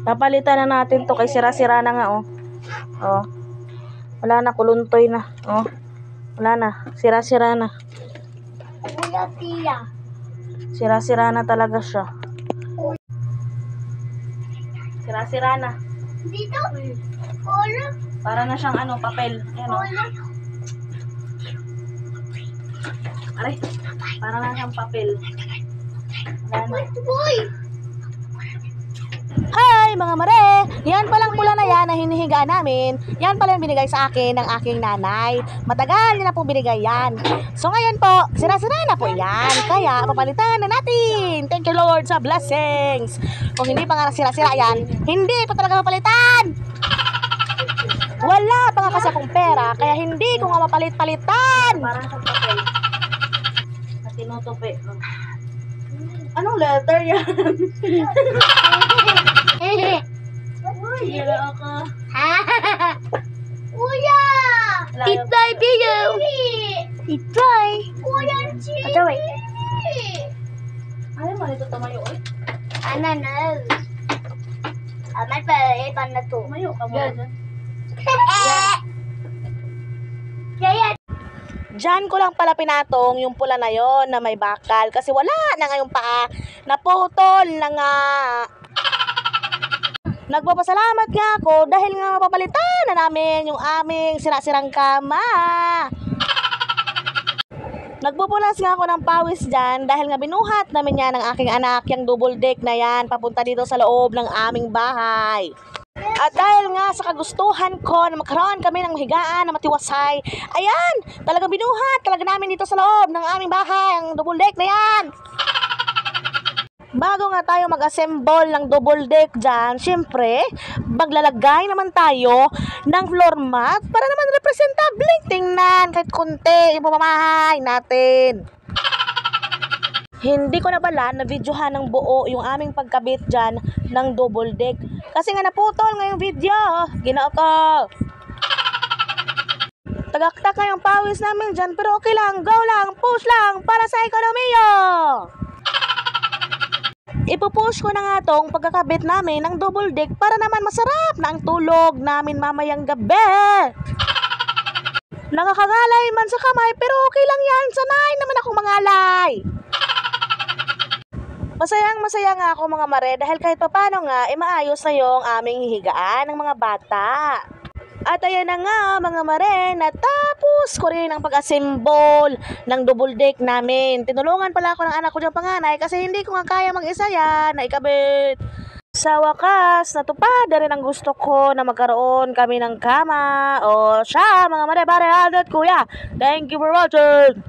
Papalitan na natin to kay sira-sira na nga, oh. Oh. Wala na, kuluntoy na. Oh. Wala na, sira-sira na. Sira-sira na talaga siya. Sira-sira na. Dito? Para na siyang ano, papel. Ayan, oh. Aray, para na siyang papel. Wala na. Hi mga mare! Yan palang pula na yan na hinihiga namin. Yan pala yung binigay sa akin ng aking nanay. Matagal niya na po binigay yan. So ngayon po, sira-sira na po yan. Kaya papalitan na natin. Thank you Lord sa blessings. Kung hindi pa nga sira-sira yan, hindi pa talaga mapalitan. Wala pa nga kasi akong pera, kaya hindi ko nga mapalit-palitan. Parang sa papel. Na tinutupi. Anong letter yan? Uy, yara ako. Kuya! Titay, biyo! Titay! Kuya, Ataway. Ayaw mo nito tumayo, eh. Ano na? May pa, iban na to. Tumayo ka muna dyan. Kaya, Diyan ko lang pala pinatong yung pula na yon na may bakal kasi wala na nga yung paa, naputol na nga. Nagpapasalamat nga ako dahil nga mapapalitan na namin yung aming sira-sirang kama. Nagpupunas nga ako ng pawis dyan dahil nga binuhat namin yan ng aking anak, yung double deck na yan, papunta dito sa loob ng aming bahay. At dahil nga sa kagustuhan ko na magkaroon kami ng mahigaan na matiwasay, ayan, talagang binuhat talaga namin dito sa loob ng aming bahay, ang double deck na yan. Bago nga tayo mag-assemble ng double deck dyan, syempre, maglalagay naman tayo ng floor mat para naman representable tingnan kahit konti yung pamamahay natin. Hindi ko na pala na-videohan ng buo yung aming pagkabit dyan ng double deck. Kasi nga naputol nga yung video. Ginoo ko. Tagaktak nga yung pawis namin dyan. Pero okay lang, go lang, push lang para sa ekonomiyo. Ipupush ko na nga tong pagkakabit namin ng double deck para naman masarap na ang tulog namin mamayang gabi. Nakakagalay man sa kamay pero okay lang yan. Sanay naman akong mangalay. Masayang-masaya nga ako mga mare dahil kahit papano nga, maayos na yung aming hihigaan ng mga bata. At ayan na nga mga mare, natapos ko rin ang pag-assemble ng double deck namin. Tinulungan pala ako ng anak ko diyang panganay kasi hindi ko nga kaya mag-isa yan na ikabit. Sa wakas, natupad na rin ang gusto ko na magkaroon kami ng kama. O siya mga mare, bare, adat kuya. Thank you for watching.